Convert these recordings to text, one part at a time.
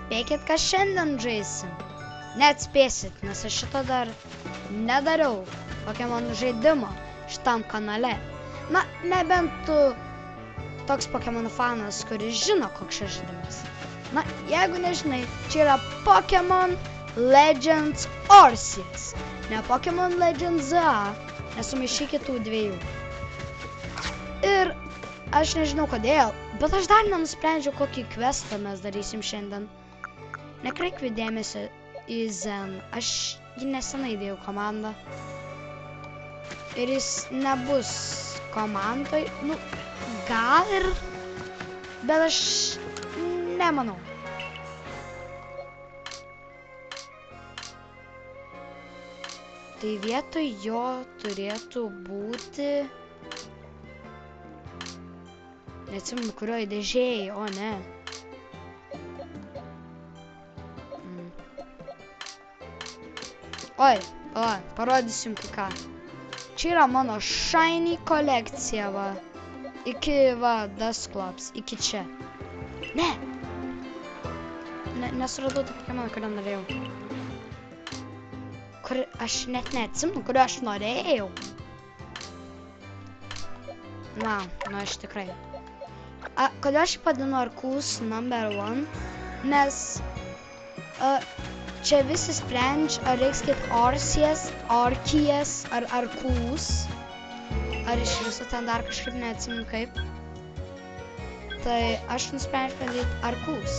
Spėkit, ką šiandien žaisim. Neatspėsit, nes aš šito dar nedariau Pokemon žaidimo šitam kanale. Na, nebent tu toks Pokemon fanas, kuris žino, koks šis žaidimas. Na, jeigu nežinai, čia yra Pokemon Legends Arceus. Ne Pokemon Legends ZA, nesumaišykit tų dviejų. Ir aš nežinau kodėl, bet aš dar nenusprendžiau, kokį questą mes darysim šiandien. Nekreipkit dėmesio į Zen. Aš jį nesenai dėjau komandą. Ir jis nebus komandoj. Nu, gal ir, bet aš nemanau. Tai vietoj jo turėtų būti... Neatsimenu, kurioj dėžėjai, o ne. Oi, parodysim kai ką. Čia yra mano shiny kolekcija, va. Iki, va, Dusclops, iki čia. Ne! Nesuradau tą Pokemoną, kurio norėjau. Kur aš net neatsimenu, kurio aš norėjau. Na, nu aš tikrai. Kodėl aš padinu Arceus #1? Nes čia visi sprendžia, ar reiks kaip Arceus, ar Arceus. Ar iš viso ten dar kažkaip neatsimenu kaip. Tai aš nusprendžiu padaryti Arceus.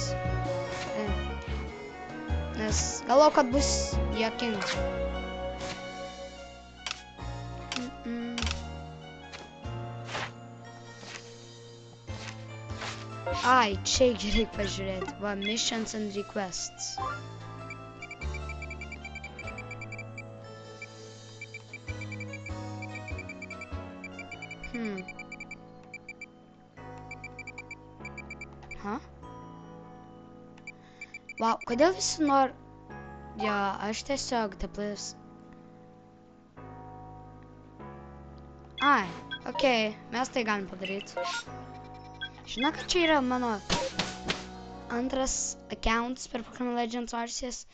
Nes galvoju, kad bus juokinga. Ai, čia reikia pažiūrėti. Va, missions and requests. Wow, kodėl visi nori... Jo, aš tiesiog deplis. Ai, okei, mes tai galim padaryti. Žinau, kad čia yra mano antras accounts per Pokemon Legends Arceus.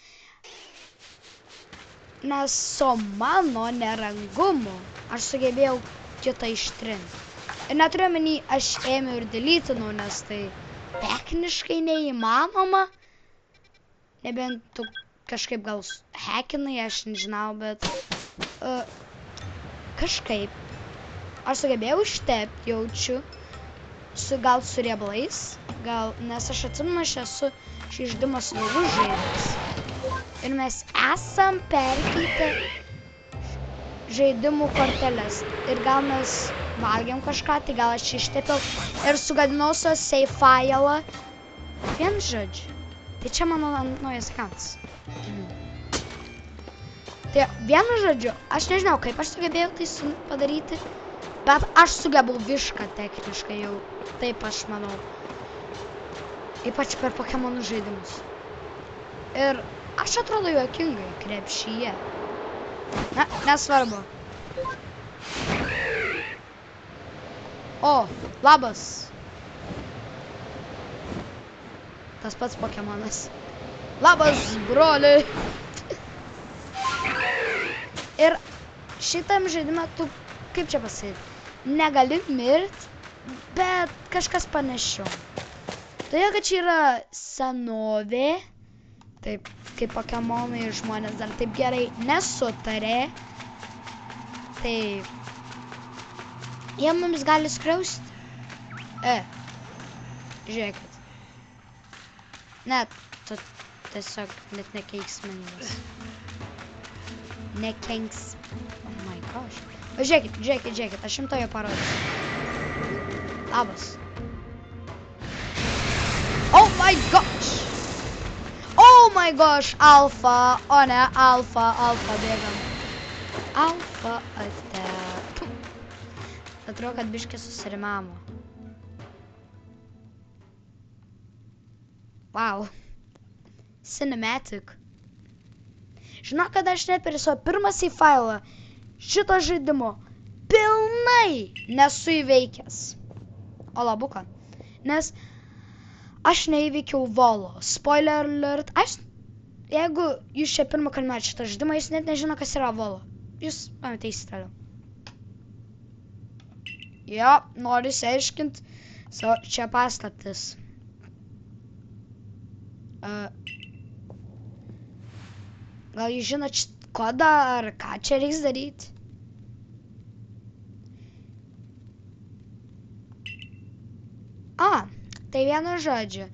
Nes su mano nerangumu aš sugebėjau kitą ištrinti. Ir neturiu omeny, aš ėmiau ir deletinau, nes tai techniškai neįmanoma. Nebent tu kažkaip gal hackinai, aš nežinau, bet kažkaip. Aš sugebėjau ištepti, jaučiu. Gal su riebalais, gal, nes aš atsimenu, aš esu šį žaidimą su draugu žaidęs. Ir mes esam perkeitę žaidimų korteles. Ir gal mes valgėm kažką, tai gal aš ištepiau ir sugadinau su save failą. Vien žodžiu. Tai čia mano naujas accounts. Tai vienu žodžiu, aš nežinau, kaip aš sugebėjau tai padaryti. Bet aš sugebu viską techniškai jau, taip aš manau. Ypač per Pokemonų žaidimus. Ir aš atrodo juokingai krepšyje. Na, nesvarbu. O, labas. Tas pats Pokemonas. Labas, broli. Ir šitam žaidimą tu, kaip čia pasakyti? Negali mirt, bet kažkas panašiau. Todėl, kad čia yra senovė, taip kaip Pokemonai ir žmonės dar taip gerai nesutarė, tai jie mums gali skriausti. Žiūrėkit. Ne, tu tiesiog net nekeiksmingas. Nekenks. Oh my gosh. Žiūrėkit, aš jums to jau parodysiu. Labas. Oh my gosh! Oh my gosh, alfa. O ne, alfa bėgam. Alfa ate. Atrodo, kad biškį susirimamo. Wow. Cinematic. Žinau, kad aš net per savo pirmąjį failą šito žaidimo pilnai nesu įveikęs. O labuką. Nes Aš neįveikiau volo. Spoiler alert. Jeigu jūs čia pirmą kartą matėte šitą žaidimą, jūs net nežino, kas yra volo. Jūs pamatysite toliau. Jo, noriu išsiaiškinti savo čia paslaptis. Gal jūs žinot kodą ar ką čia reiks daryti? Tai vienu žodžiu.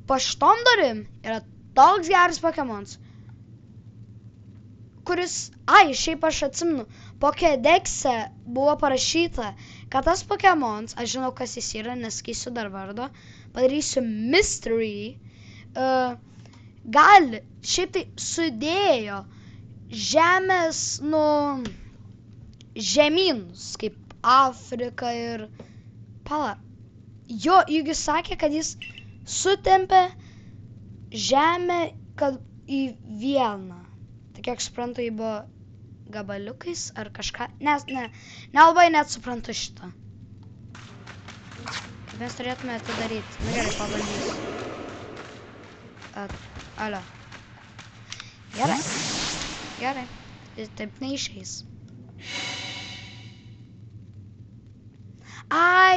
Po šitom durim yra toks geras Pokemons, kuris, šiaip aš atsimenu, Pokédexe buvo parašyta, kad tas Pokemons, aš žinau, kas jis yra, nesakysiu dar vardo, padarysiu mystery, gali, šiaip tai sudėjo žemės, žemynus, kaip Afrika ir Jo, juk jis sakė, kad jis sutempė žemę į vieną. Tai kiek suprantu, jį buvo gabaliukais ar kažką. Nelabai net suprantu šitą. Kaip mes turėtume tai daryti? Na gerai, pabandysiu. Alio. Gerai. Taip neišeis.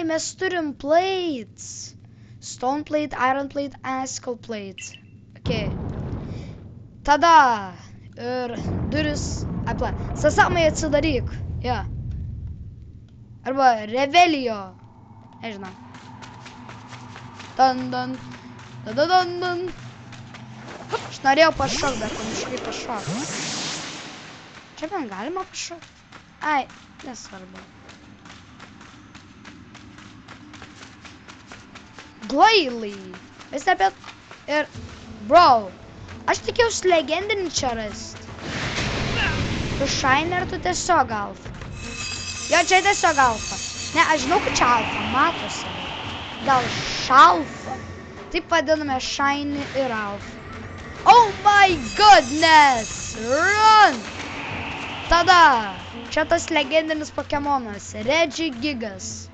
Mes turim plates. Stone plate, iron plate, icicle plate. Ok. Tada. Ir duris. Sasamai atsidaryk. Jo. Arba revelio. Nežinau. Dan. Aš norėjau pašokti, bet panašiai pašokti. Čia man galima pašokti? Nesvarbu. Glailai. Vis apie... Ir... Bro. Aš tikėjausi legendinį čia rasti. Tu shine ar tu tiesiog alfa? Jo, čia tiesiog alfa. Ne, aš žinau, kad čia alfa. Matosi. Gal šalfa. Taip vadiname shine ir alfa. Oh my goodness. Run. Tada. Čia tas legendinis Pokemonas. Regigigas.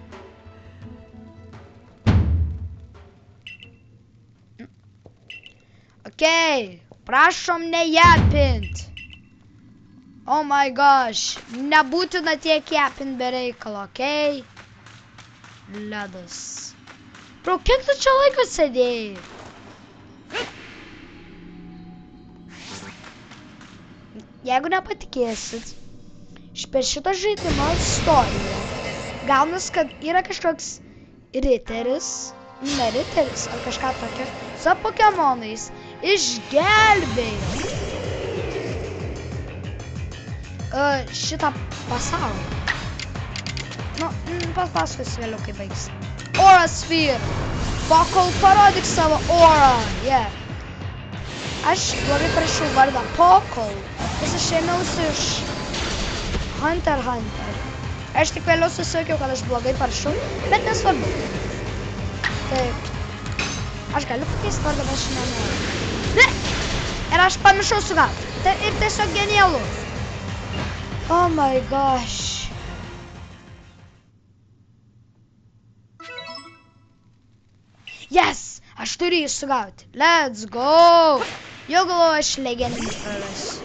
Okei, prašom nejapint. Oh my gosh, nebūtina tiek japint be reikalo, okei? Ledas. Bro, kiek tu čia laiko sėdėjai? Jeigu nepatikėsit, per šitą žaidimą istoriją gaunas, kad yra kažkoks riteris, ne riteris ar kažką tokio, su Pokemonais išgelbėjo šitą pasaulį. Papasakosiu vėliau, kai baigs. Aura Sphere. Pokol, parodyk savo aurą. Aš blogai parašiau vardą Pokol. Nes aš ėmiausi iš Hunter x Hunter. Aš tik vėliau susivokiau, kad aš blogai parašiau, bet nesvarbu. Taip. Aš galiu pakeisti vardą, bet aš nenoriu. Ne! Ir aš pamiršau sugauti. Ir tiesiog genialu. Oh my gosh. Yes! Aš turiu jį sugauti. Let's go! Jau galvoju, aš legendinį prarasiu.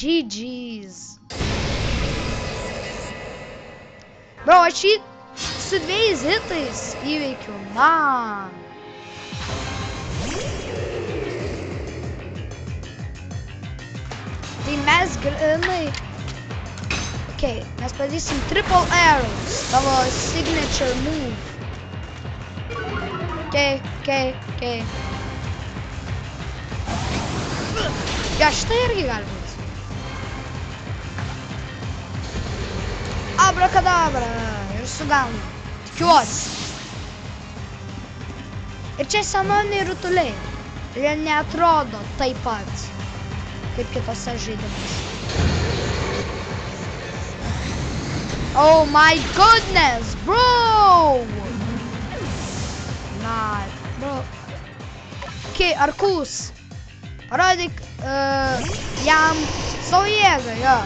GG's. Bro, aš jį su 2 hitais įveikiu. Tai mes grinai... Okay, mes padarysim triple arrows, tavo signature move. Okay. Ja, štai irgi gali būti. Abrakadabra. Ir sugaunu. Tikiuosi. Ir čia senoniai rutuliai. Jie neatrodo taip pat, kaip kitose žaidimuose. Oh my goodness, bro! Bro. Okay, Arkus. Parodyk jam savo jėgą, jo.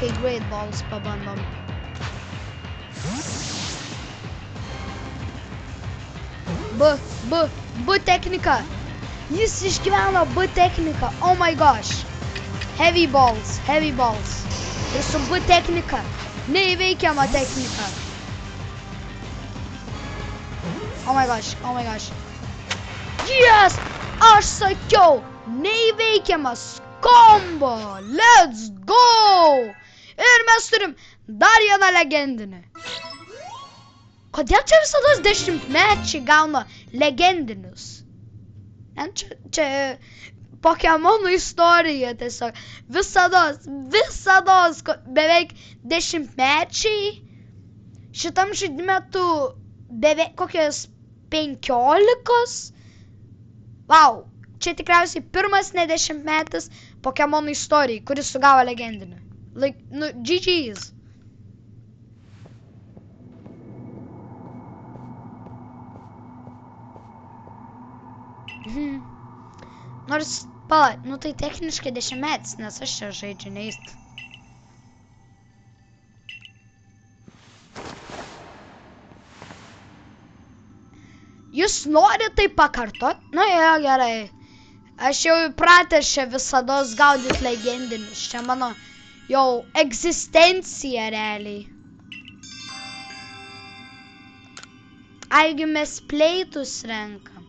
Ok, Great Balls pabandom. B technika. Jis išgyveno B techniką. Oh my gosh. Heavy Balls. Ir su B technika. Neįveikiama technika. Oh my gosh. Yes! Aš sakiau, neįveikiamas combo. Let's go! Ir mes turim dar vieną legendinį. Kodėl čia visados 10-mečiai gauna legendinius? Čia Pokemonų istorija tiesiog. Visados beveik 10-mečiai. Šitam žaidime tu beveik kokios 15. Wow, čia tikriausiai pirmas ne 10-metis Pokemonų istorijai, kuris sugavo legendinį. Like, nu, GG's. Nors, nu tai techniškai 10-metis, nes aš čia žaidžiu neįst. Jūs nori tai pakartot? Na, jo, gerai. Aš jau įpratęs čia visados gaudyti legendinius. Čia mano jau egzistencija realiai. Aigi mes pleitus renkam.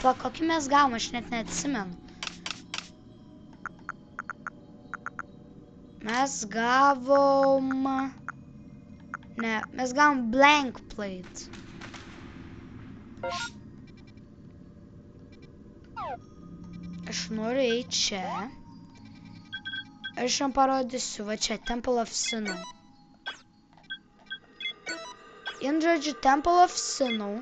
Va, kokį mes gavom, aš net neatsimenu. Mes gavom... Ne, mes gavom blank plate. Aš noriu eiti čia. Aš jam parodysiu, va čia, Temple of Sinnoh. In žodžiu, Temple of Sinnoh.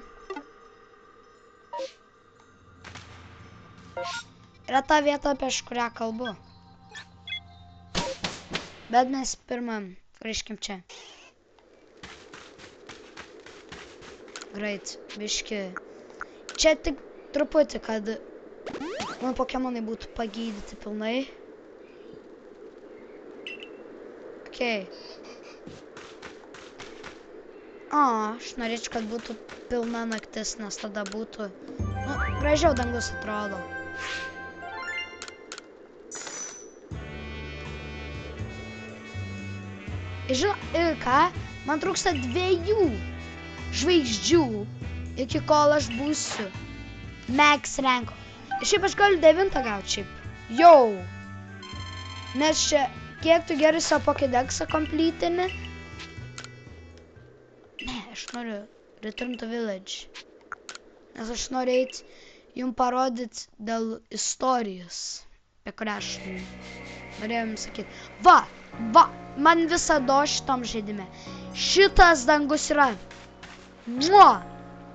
Yra ta vieta, apie kurią kalbu. Bet mes pirmam grįžkim čia. Greit, biški. Čia tik truputį, kad mano Pokemonai būtų pagydyti pilnai. Okei. Aš norėčiau, kad būtų pilna naktis, nes tada būtų... Nu, gražiau dangus atrodo. Ir ką? Man trūksta 2 žvaigždžių, iki kol aš būsiu max ranko. Ir šiaip aš galiu 9 gauti šiaip. Jau. Nes čia, kiek tu gerai savo Pokédexą komplytini? Ne, aš noriu Return to Village. Nes aš noriu eiti jums parodyti dėl istorijos, apie kurią aš norėjau jums sakyti. Va, man visada šitam žaidime. Šitas dangus yra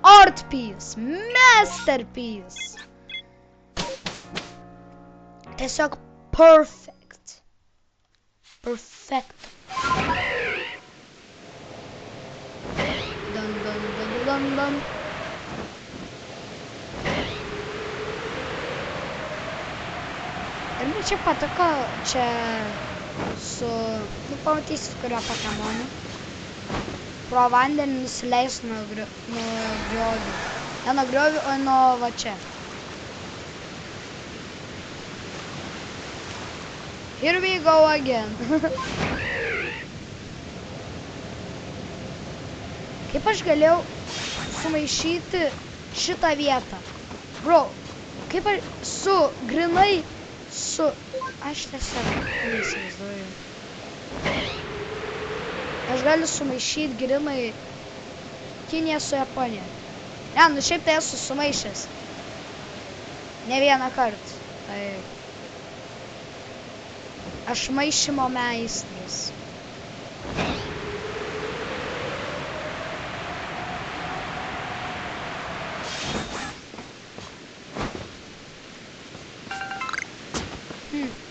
art piece, masterpiece. Tiesiog perfect. Dun. Ir man čia patiko, čia su, nu pamatysit, kurio Pokemonų. Pro vandenį nusileis nuo griovių. Ne nuo griovių, o nuo va čia. Here we go again. Kaip aš galėjau sumaišyti šitą vietą? Bro, kaip aš grinai aš tiesiog neįsivaizduoju. Aš galiu sumaišyti grinai Kiniją su Japonija. Ne, nu šiaip tai esu sumaišęs. Ne vieną kartą. Tai... Aš maišymo meistras.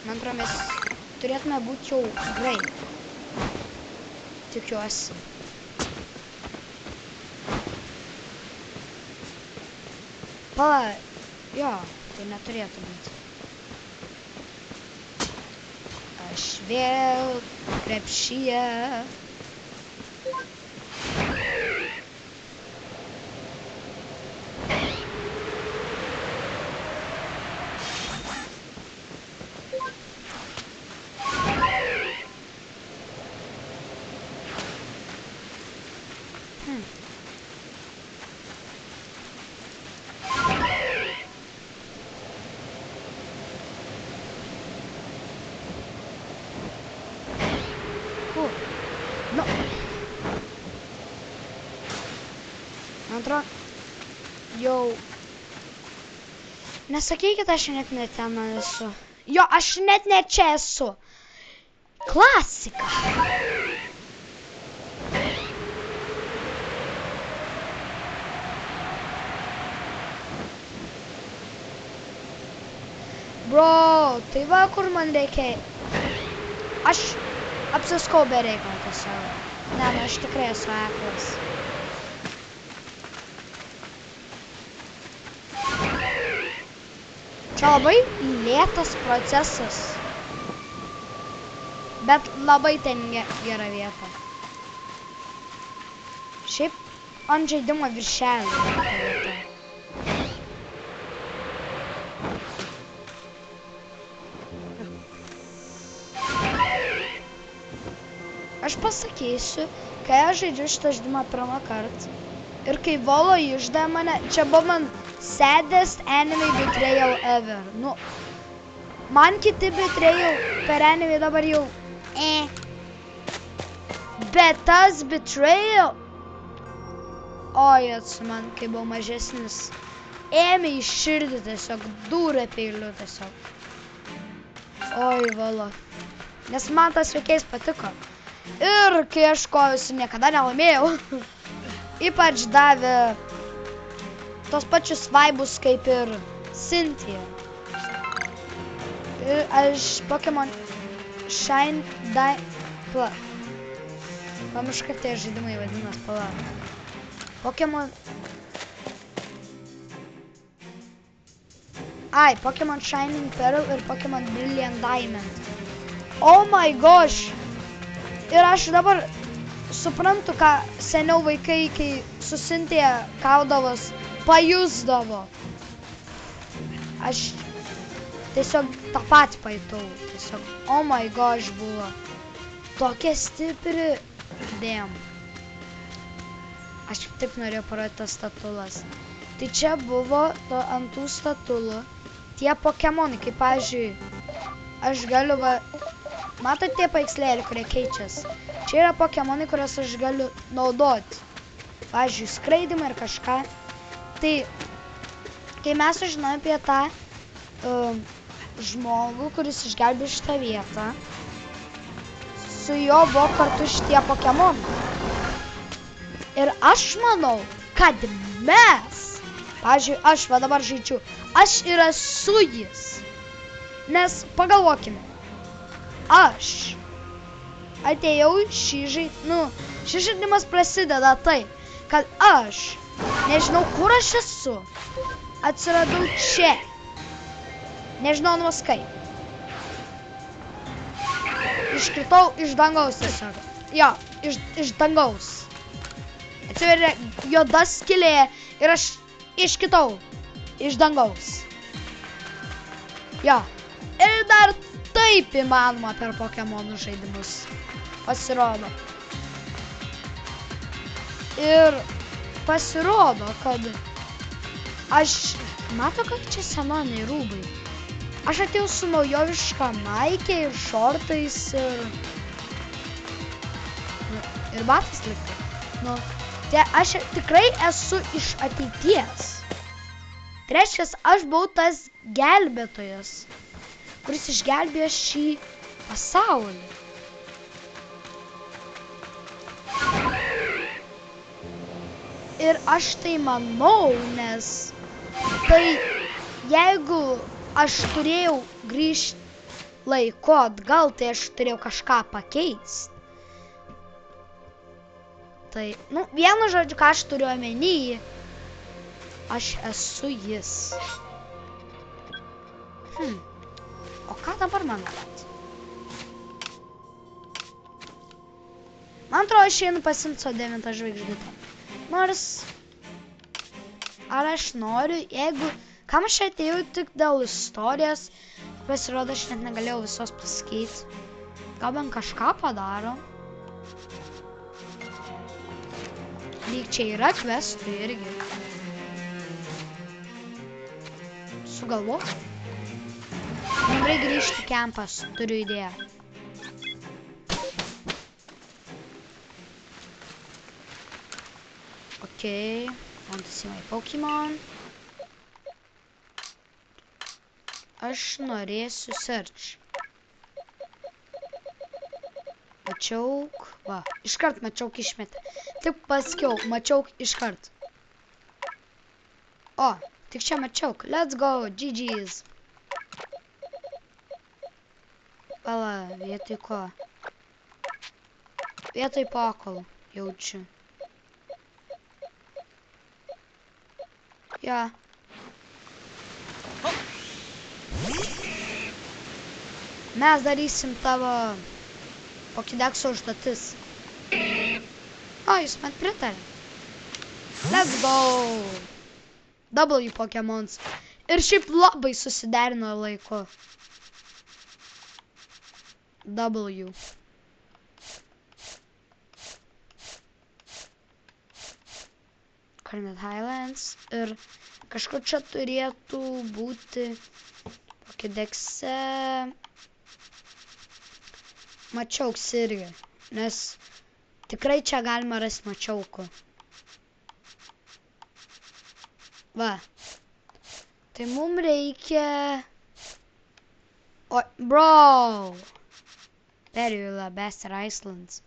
Man atrodo, mes turėtume būti jau gerai. Tikiuosi. Pala, jo, tai neturėtų būti. Aš vėl krepšyje. Nu. Antro. Jau. Nesakykit, aš net ne ten esu. Jo, aš net ne čia esu. Klasika. Bro, tai va, kur man reikia. Aš apsiskau be reikalo tiesiog. Ne, aš tikrai esu aklas. Čia labai lėtas procesas. Bet labai ten gera vieta. Šiaip ant žaidimo viršelio vieta. Aš pasakysiu, kai aš žaidžiu šitą žaidimą pirmą kartą ir kai Volo išdavė mane, čia buvo man saddest anime betrayal ever. Nu, man kiti betrayal per anime dabar jau Bet tas betrayal, oi, man, kai buvau mažesnis, ėmė į širdį tiesiog, dūrė peiliu tiesiog. Oi, Volo. Nes man tas veikėjas patiko. Ir kai aš kojusi niekada nelaimėjau, ypač davė tos pačius vaibus kaip ir Cynthia. Ir aš Pokemon Shine Pala. Pamiršau, kaip tie žaidimai vadinas, pala. Pokemon... Ai, Pokemon Shining Pearl ir Pokemon Brilliant Diamond. Oh my gosh! Ir aš dabar suprantu, ką seniau vaikai, kai su Cynthia kaudavos, pajusdavo. Aš tiesiog tą patį pajutau. Tiesiog, oh my gosh, buvo. Tokia stipri. Damn. Aš taip norėjau parodyti tas statulas. Tai čia buvo ant tų statulų tie Pokemonai, kaip pavyzdžiui, aš galiu va... Matot tie paveikslėliai, kurie keičias? Čia yra Pokemonai, kuriuos aš galiu naudoti. Pavyzdžiui, skraidimą ir kažką. Tai, kai mes sužinojome apie tą žmogų, kuris išgelbėjo šitą vietą, su juo buvo kartu šitie Pokemonai. Ir aš manau, kad mes, pavyzdžiui, aš va dabar žaidžiu, aš ir esu jis. Nes pagalvokime. Aš atėjau šį žaidimas prasideda taip, kad aš nežinau, kur aš esu, atsiradau čia, nežinodamas kaip. Iškritau iš dangaus tiesiog, jo, iš dangaus. Atsiveria juoda skylė ir aš iškritau iš dangaus. Jo, ir dar taip įmanoma per Pokemonų žaidimus pasirodo. Ir pasirodo, kad aš... Mato, kad čia senoniai rūbai. Aš atėjau su naujoviška maikė ir šortais ir batais liktai. Nu, tai aš tikrai esu iš ateities. Tai reiškia, aš buvau tas gelbėtojas, kuris išgelbėjo šį pasaulį. Ir aš tai manau, nes tai jeigu aš turėjau grįžti laiku atgal, tai aš turėjau kažką pakeisti. Tai, vienu žodžiu, ką aš turiu omeny, aš esu jis. O ką dabar man daryti? Man atrodo, aš einu pasimti savo 9 žvaigždutę. Nors, ar aš noriu, jeigu, kam aš atėjau tik dėl istorijos, pasirodo, aš net negalėjau visos pasakyti. Gal bent kažką padaro. Lyg čia yra questų irgi. Sugalvok. Man reikia grįžti į kempas, turiu idėją. Okay, want to see my Pokemon. Aš norėsiu search. Mačiauk, va, iškart mačiauk išmetė. Tik pasakiau, mačiauk iškart. O, tik čia mačiauk. Let's go, GG's. Pala, vietoj ko? Vietoj pakolų, jaučiu. Ja. Mes darysim tavo Pokédexo užduotis. O, jūs man pritarė. Let's go. W Pokémons. Ir šiaip labai susiderino laiku. W. Carnet Highlands. Ir kažkur čia turėtų būti Pokédexe mačiauks irgi, nes tikrai čia galima rasti mačiaukų. Va. Tai mums reikia... O, bro! Perėjula, Bester Islands.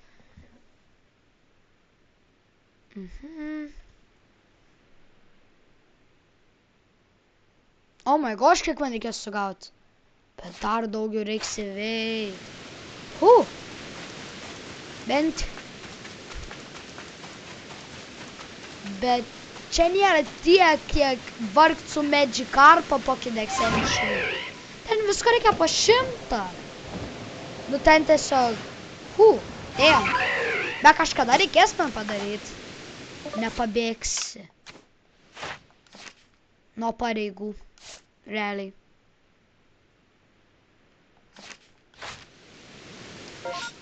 Oh my gosh, kiek man reikės sugauti. Bet dar daugiau reiks įveikti. Bet čia nėra tiek, kiek vargt su Magikarpo Pokédexe išėjai. Ten visko reikia po 100. Nu ten tiesiog... Ėjom. Bet kažkada reikės man padaryti. Nepabėgsi. Nuo pareigų. Realiai.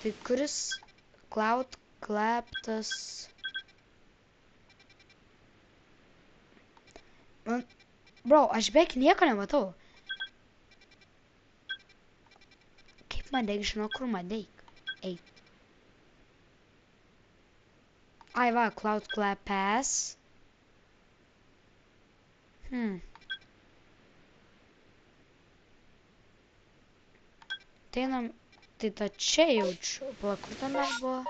Tai kuris Cloud Claptas... Bro, aš beveik nieko nematau. Kaip man reik žinau, kur man reik. Ei. Ai va, Cloud Clapas. Einam, tai ta čia jaučiu. Pala, kur ten dar buvo?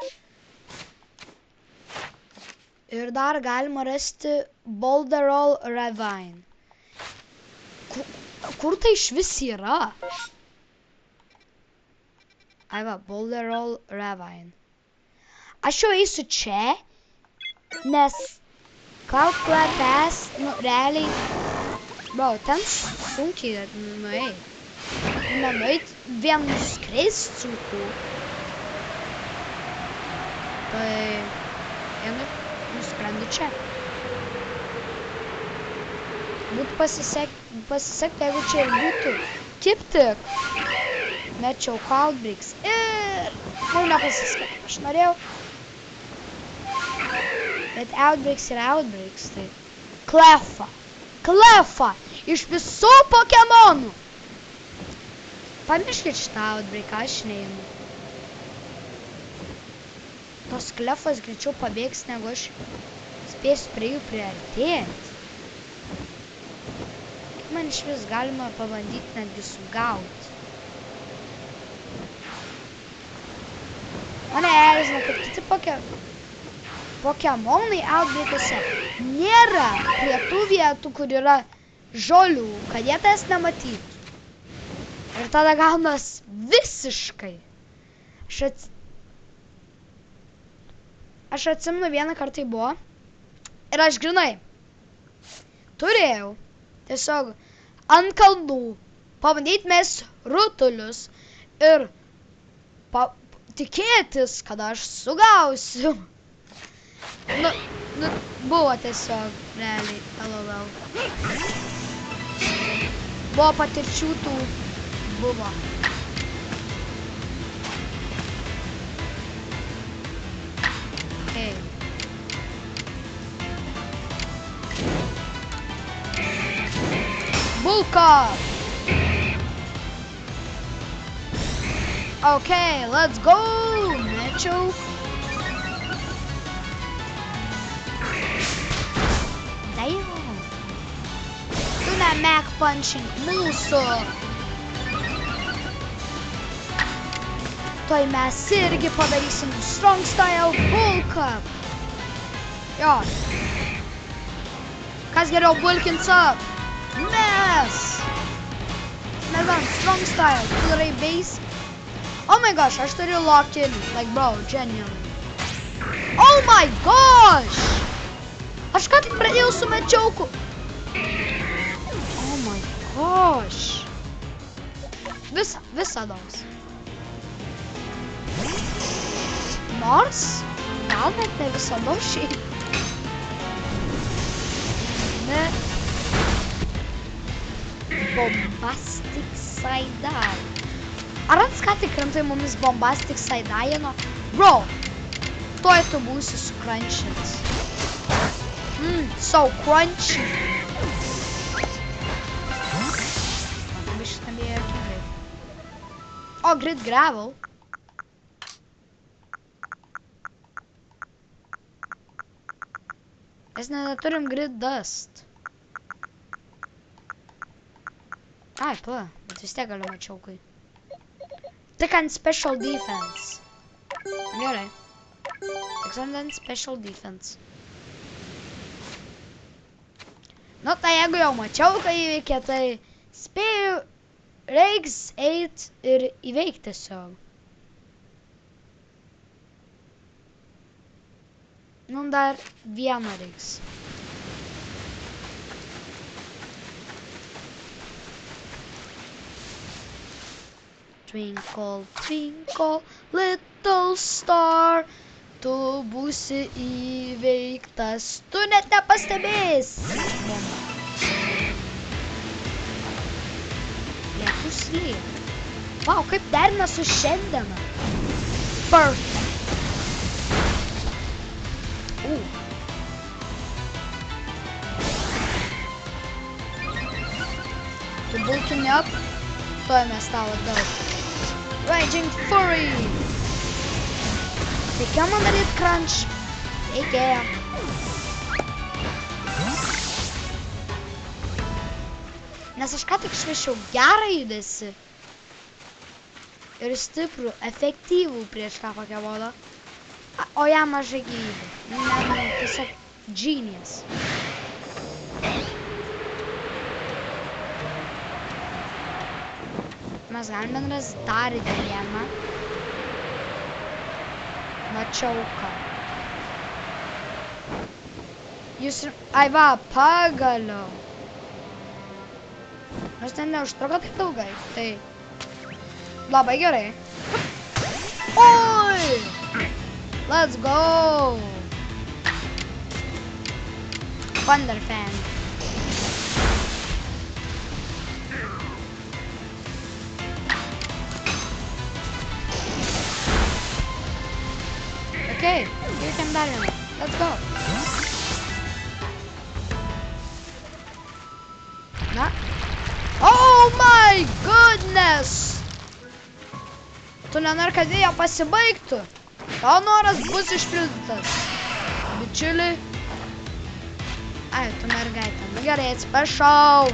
Ir dar galima rasti Boulderall Ravine. Kur tai iš vis yra? Ai va, Boulderall Ravine. Aš jau eisiu čia, nes Cloud Clapas, nu, realiai, bro, ten sunkiai nueit. Nenueit, vien nuskreist sunku. Tai, nusprendu čia. Būtų pasisekti, jeigu čia ir būtų. Kaip tik. Mečiau Cloudbreaks ir... Man nepasisekė, aš norėjau. Bet Outbreaks ir Outbreaks, tai... Cleffa! Iš visų Pokemonų! Pamirškit šitą Outbreaką, aš neinu. Tos Cleffos greičiau pabėgs, negu aš spėsiu prie jų priartėti. Kaip man iš vis galima pabandyti netgi sugauti? Mane erzina, kad kiti Pokemonai Outbreak'uose nėra prie tų vietų, kur yra žolių, kad jie tas nematytų. Ir tada gaunas visiškai. Aš atsimenu vieną kartą buvo. Ir aš grinai turėjau tiesiog ant kalnų pabandyti mes rutulius ir tikėtis, kad aš sugausiu. Nu, buvo tiesiog, realiai, LOL. Buvo patirčių tų, buvo. Okay. Bulka! Okay, let's go, Mečiau. Damn. Tu nemek punching mūsų. Toj mes irgi padarysim strong style bulką. Jo. Kas geriau bulkins up? Mes. Mes darom strong style, tu darai base. Oh my gosh, aš turiu lock in. Like, bro, genuinely. Oh my gosh! Aš ką tik pradėjau su Mečiauku. Oh my gosh. Visados. Nors, gal net ne visados šiaip. Ne. Bombastic side-eye. Ar ant ką tik rimtai mumis bombastic side-eye'ino? Bro, toj tu būsi sukrančintas. So crunchy. Man biškai skambėjo juokingai. O, grid gravel. Mes neturim grid dust. Ai, pla, bet vis tiek galiu Mečiaukui. Tik ant special defense. Gerai. Tik ant special defense. Nu, tai jeigu jau Mečiauką įveikė, tai spėju, reiks eit ir įveikti tiesiog. Nu, dar vieną reiks. Twinkle, twinkle, little star, tu būsi įveiktas, tu net nepastebėsi. Lietus lyja. Vau, kaip derina su šiandiena. Perfect. Tu bulkini up, tuoj mes tavo daug. Raging Fury! Reikia man daryt crunch? Reikia. Nes aš ką tik šviešiau gerą judesi. Ir stiprų, efektyvų prieš tą Pokemoną. O jam mažai gyvybė. Ne, tiesiog genius. Mes galime rasti dar vieną Mečiauką. Jūs... Ai va, pagaliau. Nors ten neužtruko taip ilgai. Tai... Labai gerai. Oi! Let's go! Thunder fan. Okay, here can Dynamite. Let's go. Na. Oh my goodness! Tu nenori, kad jie pasibaigtų. Tavo noras bus išpildytas. Bičiuli. Ai, tu mergaitė. Nu gerai, atsiprašau.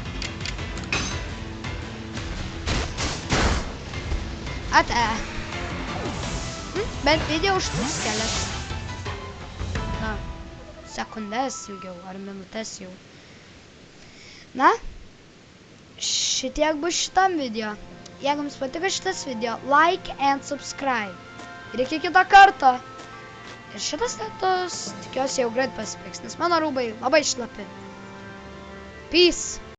Ate. Bent video užtruks kelias. Na, sekundės ilgiau, ar minutės jau. Na, šitiek bus šitam video. Jeigu jums patiko šitas video, like and subscribe. Ir iki kitą kartą. Ir šitas netos, tikiuosi jau greit pasipaiks, nes mano rūbai labai šlapi. Peace.